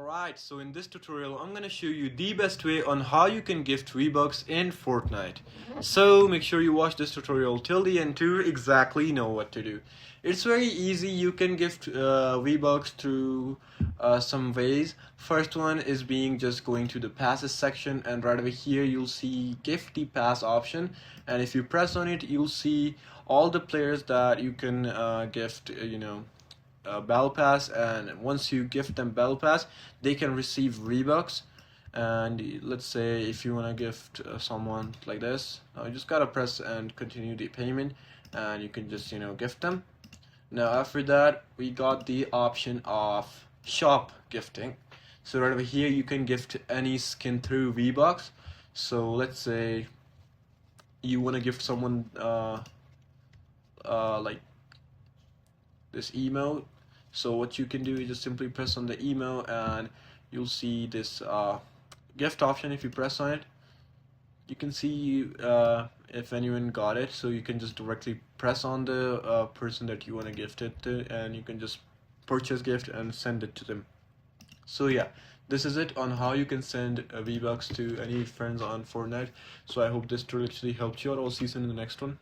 Alright, so in this tutorial I'm gonna show you the best way on how you can gift V-Bucks in Fortnite. So make sure you watch this tutorial till the end to exactly know what to do. It's very easy. You can gift V-Bucks through some ways. First one is being just going to the passes section, and right over here you'll see gift the pass option, and if you press on it you'll see all the players that you can gift battle pass, and once you gift them battle pass they can receive V-Bucks. And let's say if you want to gift someone like this, you just gotta press and continue the payment, and you can just gift them. Now after that we got the option of shop gifting. So right over here you can gift any skin through V-Bucks. So let's say you want to gift someone like this emote. So what you can do is just simply press on the email, and you'll see this gift option. If you press on it, you can see if anyone got it, so you can just directly press on the person that you want to gift it to, and you can just purchase gift and send it to them. So yeah, this is it on how you can send V-Bucks to any friends on Fortnite. So I hope this tutorial actually helped you out. I'll see you soon in the next one.